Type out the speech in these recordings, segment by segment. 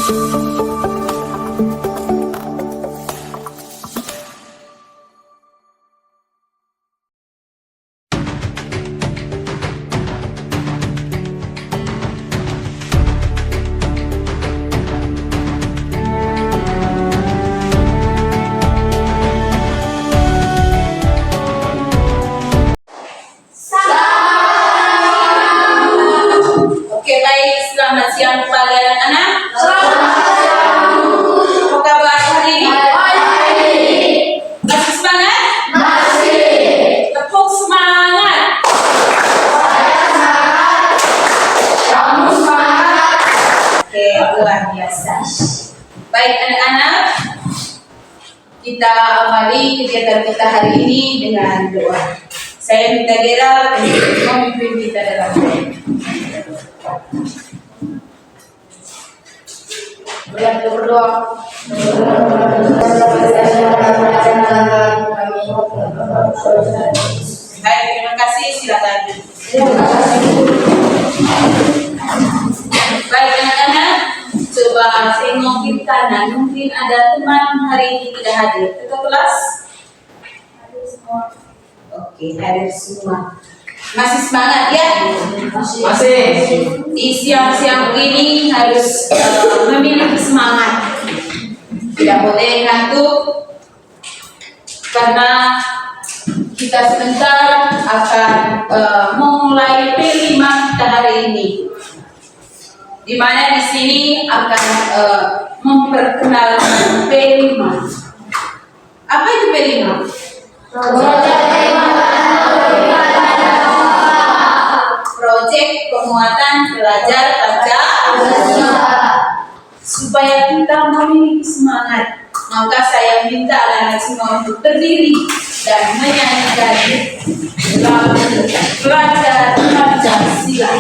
Oke, baik. Selamat siang kepada anak-anak. Apa kabar hari ini? Masih semangat? Masih. Tepuk semangat. Kamu semangat. Oke, luar biasa. Baik anak-anak, kita awali kegiatan kita hari ini dengan doa. Saya minta Gera untuk memimpin kita dalam doa. Berdoa. Baik, terima kasih. Silakan. Baik anak-anak, coba tengok kiri kanan. Mungkin ada teman hari ini tidak hadir. Ketua kelas? Hadir semua. Oke, hadir semua. Masih semangat ya? Masih. Di siang-siang ini harus memiliki semangat. Tidak boleh ngantuk karena kita sebentar akan memulai P5 kita hari ini. Di mana di sini akan memperkenalkan P5. Apa itu P5? Proyek penguatan belajar baca supaya kita memiliki semangat. Maka saya minta anak-anak semua untuk berdiri dan menyanyikan lagu belajar Pancasila.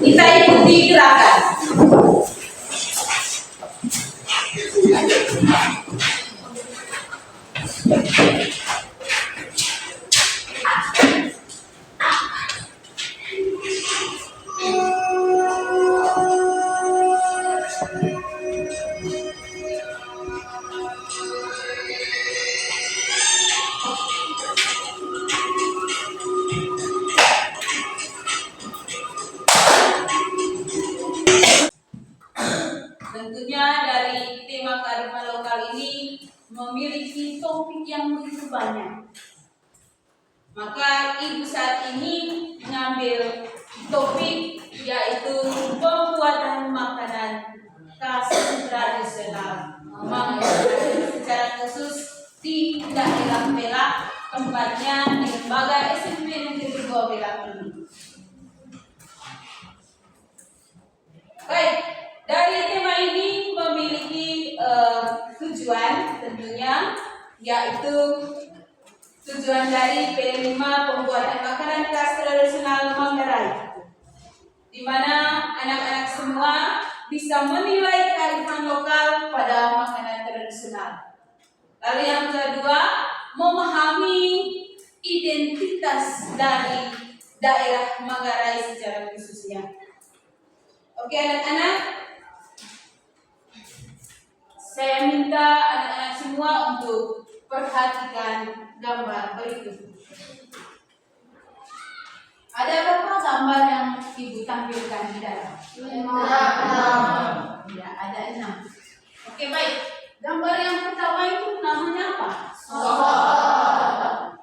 Kita ikuti gerakan. Tentunya dari tema kearifan lokal ini memiliki topik yang begitu banyak. Maka ibu saat ini mengambil topik yaitu pembuatan makanan khas tradisional. Memang secara khusus di daerah Pelak, tempatnya di lembaga SMP Negeri 2 Pelak ini. Baik. Dari tema ini memiliki tujuan tentunya, yaitu tujuan dari P5 pembuatan makanan khas tradisional Manggarai, di mana anak-anak semua bisa menilai kearifan lokal pada makanan tradisional. Lalu yang kedua, memahami identitas dari daerah Manggarai secara khususnya. Oke anak-anak, saya minta anak-anak semua untuk perhatikan gambar berikut. Ada berapa gambar yang ibu tampilkan di dalam? 6. Ya, ada 6. Oke, baik. Gambar yang pertama itu namanya apa? Sok.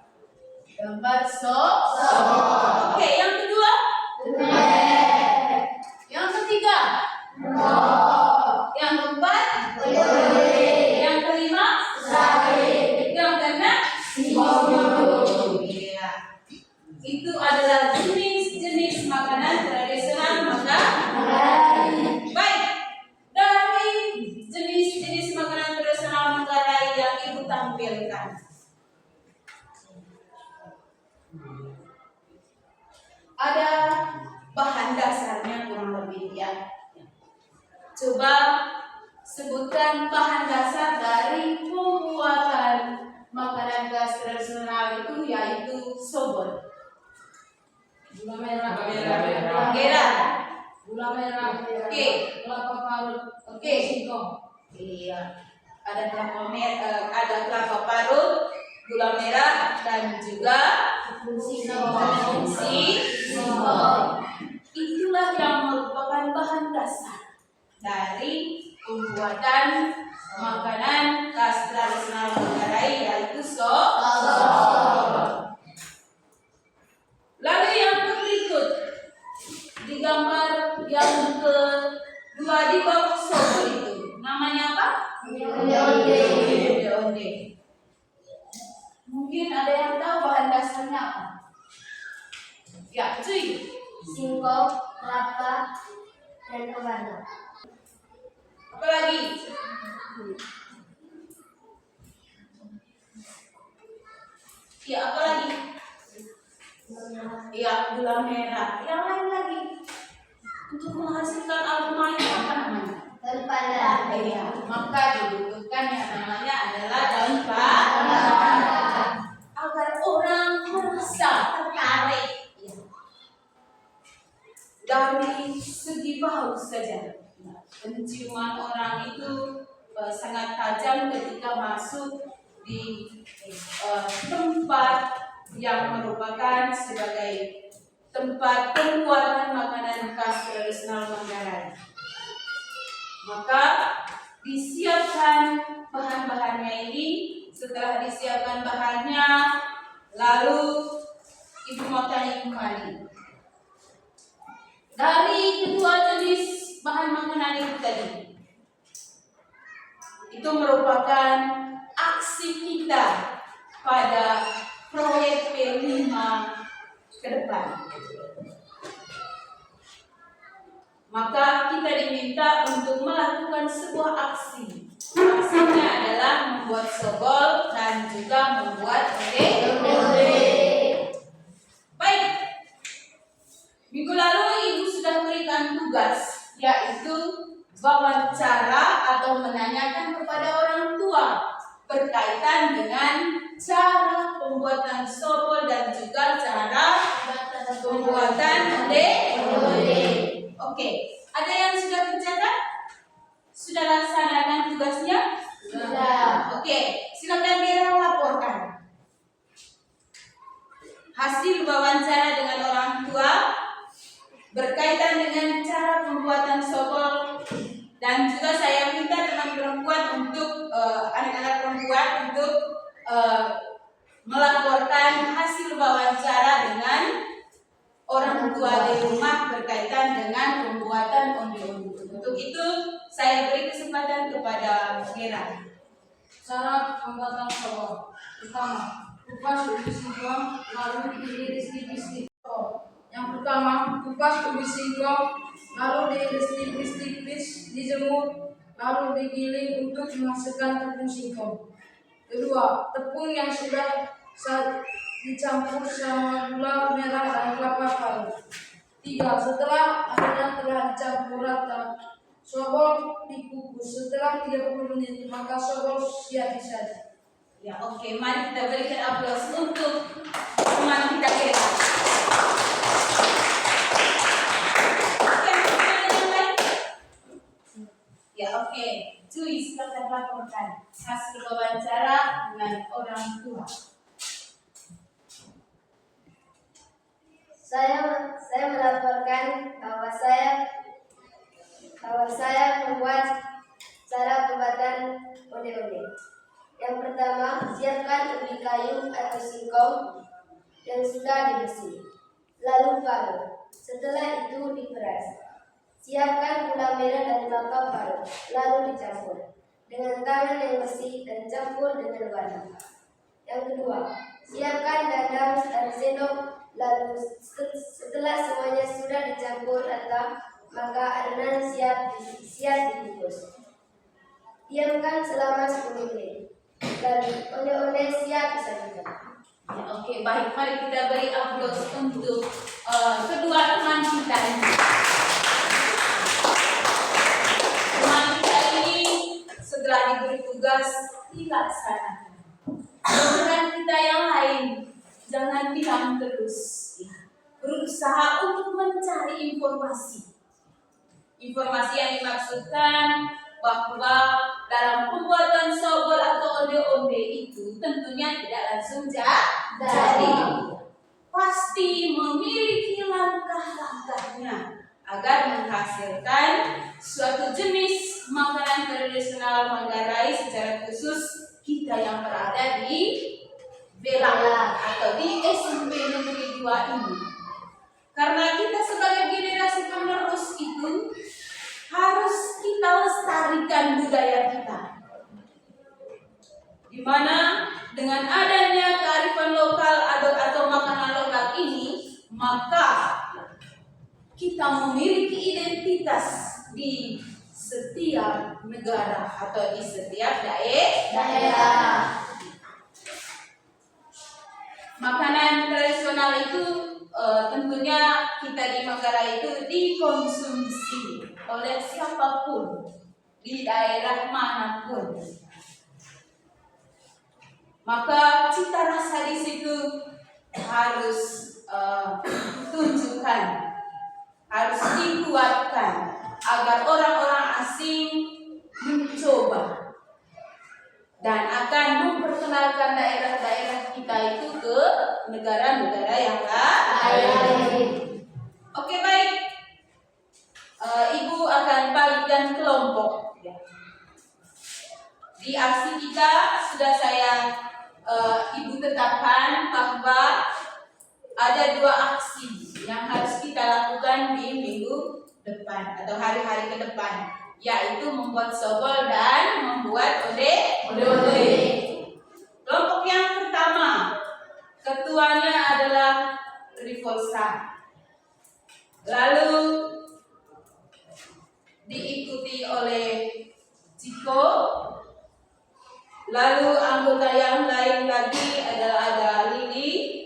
Gambar sok. Oke, yang kedua? Yang ketiga? Yang keempat? Yang kelima? Yang keenam? Ya. Itu adalah jenis-jenis makanan tradisional Manggarai. Baik, dari jenis-jenis makanan tradisional Manggarai yang ibu tampilkan, ada bahan dasarnya kurang lebih ya. Coba sebutkan bahan dasar dari pembuatan makanan khas tradisional itu, yaitu sobor, gula merah, gula merah, Oke. kelapa parut, Oke. singkong. Iya. Ada kelapa parut, gula merah, dan juga Singkong. singkong. Itulah yang merupakan bahan dasar dari pembuatan makanan khas tradisional Manggarai, yaitu sobol. Lalu yang berikut di gambar yang kedua di bawah sobol itu namanya apa? Onde-onde. Mungkin ada yang tahu bahan dasarnya apa? Ya, cuy. Singkong, kelapa, dan kemana? Apa lagi? Ya, apa lagi? Ya, gula merah. Yang lain lagi. Untuk menghasilkan aroma itu apa namanya? Daun pandan. Iya, maka dibutuhkan yang namanya adalah daun pandan agar orang merasa tertarik. Ya. Dari segi bau saja, penciuman orang itu sangat tajam ketika masuk di tempat yang merupakan sebagai tempat pembuatan makanan khas tradisional Manggarai. Maka disiapkan bahan-bahannya ini. Setelah disiapkan bahannya, lalu ibu mau tanya kembali. Dari kedua jenis bahan makanan itu tadi, itu merupakan aksi kita pada proyek P5 ke depan. Maka kita diminta untuk melakukan sebuah aksi. Aksinya adalah membuat sobol dan juga membuat onde-onde. Baik. Minggu lalu Ibu sudah berikan tugas, yaitu wawancara atau menanyakan kepada orang tua berkaitan dengan cara pembuatan sobol dan juga cara pembuatan onde-onde. Oke, ada yang sudah kerjakan? Sudah laksanakan tugasnya? Sudah. Oke, silakan Mira laporkan hasil wawancara dengan orang tua berkaitan dengan cara pembuatan sobol, dan juga saya minta teman perempuan untuk anak-anak perempuan untuk melaporkan hasil wawancara dengan orang tua di rumah berkaitan dengan pembuatan onde-onde. Untuk itu saya beri kesempatan kepada Mira. Cara pembuatan sobol. Pertama, kupas ubi singkong, lalu diiris tipis-tipis. Yang pertama, kupas ubi singkong, lalu diiris tipis-tipis, dijemur, lalu digiling untuk menghasilkan tepung singkong. Kedua, tepung yang sudah dicampur sama gula merah dan kelapa parut. Tiga, setelah adonan telah dicampur rata, sobol dikukus. Setelah 30 menit, maka sobol siap disaji. Ya, oke, mari kita berikan aplaus untuk teman kita Mira. Oke, ada yang lain? Ya, oke. Cuy, silakan laporkan hasil wawancara dengan orang tua. Saya melaporkan bahwa saya membuat cara pembuatan onde-onde. Yang pertama, siapkan ubi kayu atau singkong yang sudah dibersih, lalu parut. Setelah itu diperas. Siapkan gula merah dan kelapa parut, lalu dicampur dengan tangan yang bersih dan campur dengan warna. Yang kedua, siapkan dandang dan sendok. Lalu setelah semuanya sudah dicampur rata, maka adonan siap dikukus. Diamkan selama 10 menit. Lalu onde-onde siap disajikan. Ya, oke, baik. Mari kita beri aplaus untuk kedua teman kita ini. Teman kita ini setelah diberi tugas dilaksanakan. Teman kita yang lain jangan diam terus, ya. Berusaha untuk mencari informasi Informasi yang dimaksudkan bahwa dalam pembuatan sobol atau onde-onde itu tentunya tidak langsung jadi. Pasti memiliki langkah-langkahnya agar menghasilkan suatu jenis makanan tradisional Manggarai, secara khusus kita yang berada di Bela atau di SMP Negeri 2 ini. Karena kita sebagai generasi penerus itu harus kita lestarikan budaya kita, di mana dengan adanya kearifan lokal atau makanan lokal ini, maka kita memiliki identitas di setiap negara atau di setiap daerah. Makanan tradisional itu tentunya kita di Manggarai itu dikonsumsi oleh siapapun di daerah manapun. Maka cita rasa di situ harus tunjukkan, harus dikuatkan agar orang-orang asing mencoba dan akan memperkenalkan daerah-daerah kita itu ke negara-negara yang lain. Oke, baik. Ibu akan bagikan kelompok. Di aksi kita sudah saya Ibu tetapkan bahwa ada 2 aksi yang harus kita lakukan di minggu depan atau hari-hari ke depan, yaitu membuat sobol dan membuat onde-onde. Kelompok yang pertama, ketuanya adalah Rivolsa, lalu diikuti oleh Ciko, lalu anggota yang lain lagi adalah ada Lili,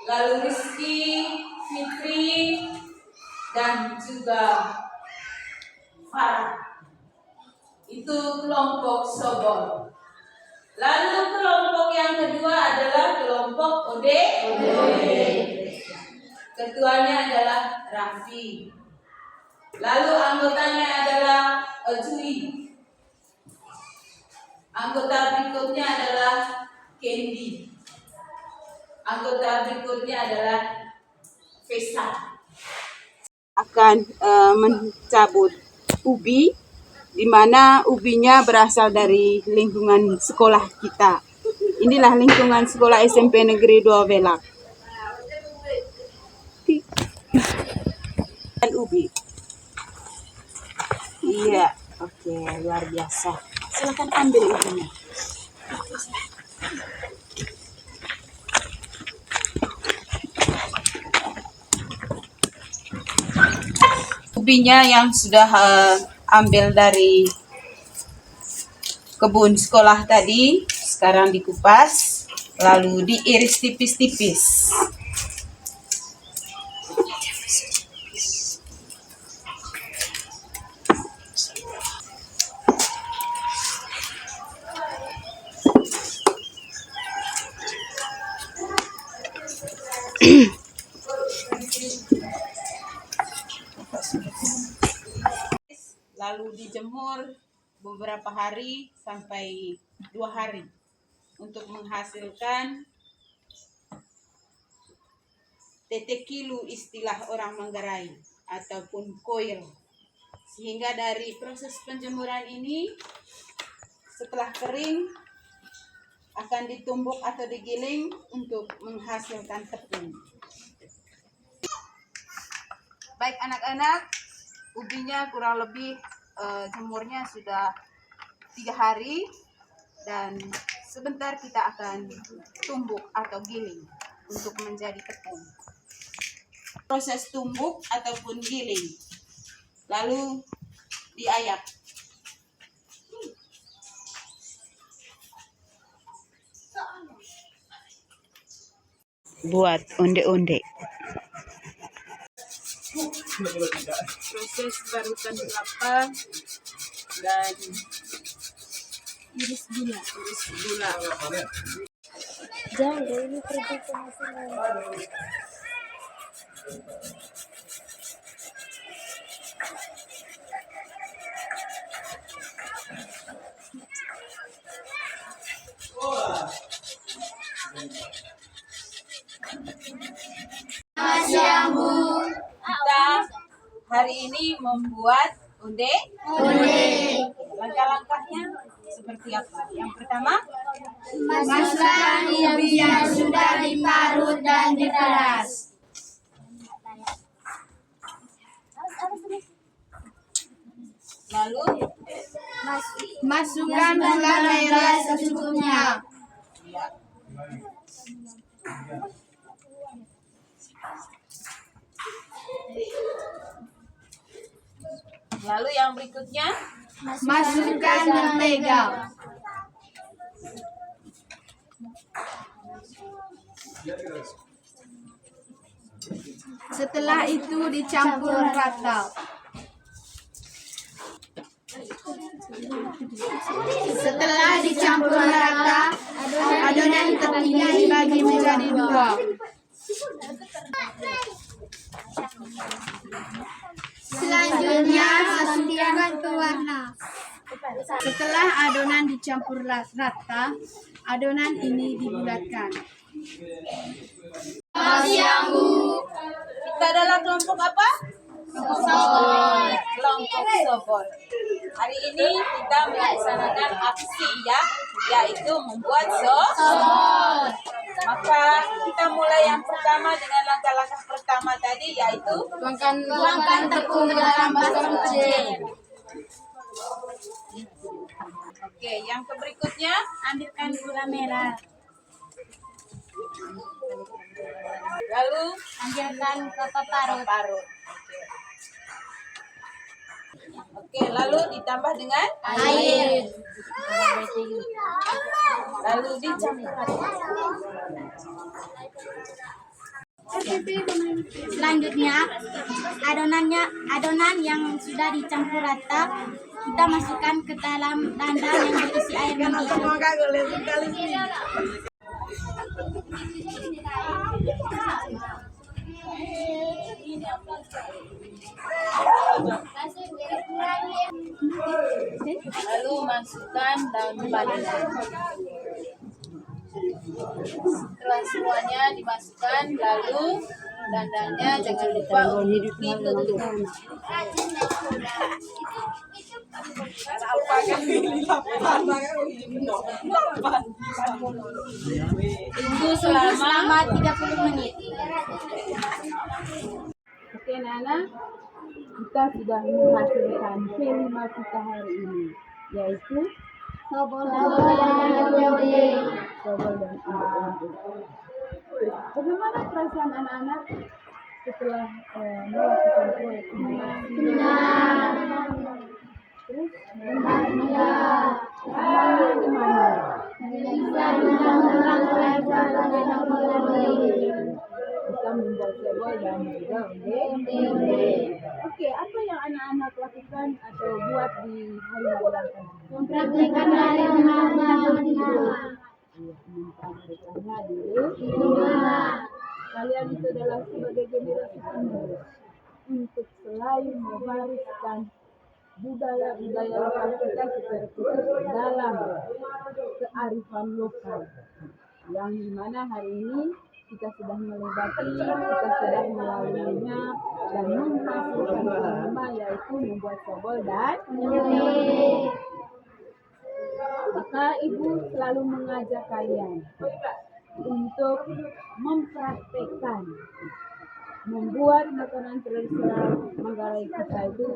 lalu Rizky, Fitri, dan juga Farah. Itu kelompok sobol. Lalu kelompok yang kedua adalah kelompok onde-onde. Ketuanya adalah Raffi. Lalu anggotanya adalah Jui. Anggota berikutnya adalah Candy. Anggota berikutnya adalah Fesa. Akan mencabut ubi, di mana ubinya berasal dari lingkungan sekolah kita. Inilah lingkungan sekolah SMP Negeri 2 Belak. Dan ubi. Iya, oke, luar biasa. Silakan ambil ubinya. Ubinya yang sudah ambil dari kebun sekolah tadi, sekarang dikupas, lalu diiris tipis-tipis. Lalu dijemur beberapa hari sampai 2 hari untuk menghasilkan tetekilu istilah orang Manggarai ataupun koil. Sehingga dari proses penjemuran ini setelah kering akan ditumbuk atau digiling untuk menghasilkan tepung. Baik anak-anak, ubinya kurang lebih jemurnya sudah 3 hari dan sebentar kita akan tumbuk atau giling untuk menjadi tepung. Proses tumbuk ataupun giling, lalu diayak. Buat onde-onde. Proses barukan kelapa dan iris gula. Jangan, ini pergi ke masing-masing. hari ini membuat onde. Langkah-langkahnya seperti apa? Yang pertama, Masukkan ubi yang sudah diparut dan diperas. lalu Masukkan gula merah secukupnya. lalu yang berikutnya, Masukkan mentega. Setelah itu dicampur rata. Setelah dicampur rata, adonan tertinggal dibagi menjadi dua. Selanjutnya masukkan pewarna. Setelah adonan dicampur rata, adonan ini dibulatkan. Siang, Bu. kita adalah kelompok apa? Sobol. Kelompok sobol. Hari ini kita melaksanakan aksi yaitu membuat sobol. Maka kita mulai yang pertama dengan langkah-langkah pertama tadi yaitu Tuangkan tepung ke dalam baskom kecil. Oke, yang berikutnya Ambilkan gula merah. lalu Ambilkan kelapa parut. parut. Oke, lalu ditambah dengan Air. lalu dicampur. Selanjutnya adonan yang sudah dicampur rata kita masukkan ke dalam dandang yang berisi air mendidih. Lalu masukkan daun pandan. Setelah semuanya dimasukkan, lalu dandangnya jangan lupa untuk ditutup. Tunggu selama 30 menit. Oke, Nana, kita sudah menghasilkan P5 kita hari ini, yaitu Sobol dan onde. sobol dan onde. Bagaimana perasaan anak-anak setelah melakukan proyek ini? Terus Bahagia. senangnya gimana? Bisa menang Bisa membuat sobol dan juga onde. Oke, apa yang anak-anak lakukan atau buat di hari ulang tahun? mempraktikkan hal yang sama di rumah. Mempraktekannya di rumah. Kalian itu adalah sebagai generasi penerus untuk selalu mewariskan budaya-budaya lokal kita secara khusus dalam kearifan lokal, yang dimana hari ini kita sudah melewati, kita sudah melaluinya dan menghasilkan kelima, yaitu membuat sobol dan onde. Maka ibu selalu mengajak kalian untuk mempraktekkan membuat makanan tradisional Manggarai kita itu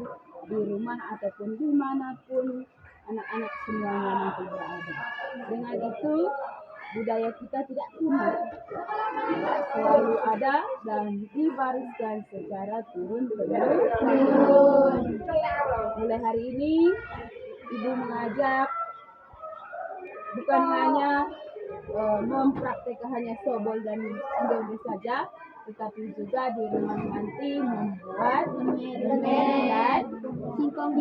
di rumah ataupun dimanapun anak-anak semuanya nanti berada. Dengan itu budaya kita tidak punah, selalu ada dan diwariskan secara turun-temurun. Mulai hari ini ibu mengajak bukan hanya mempraktekkan hanya sobol dan onde saja, tetapi juga di rumah nanti membuat dan singkong.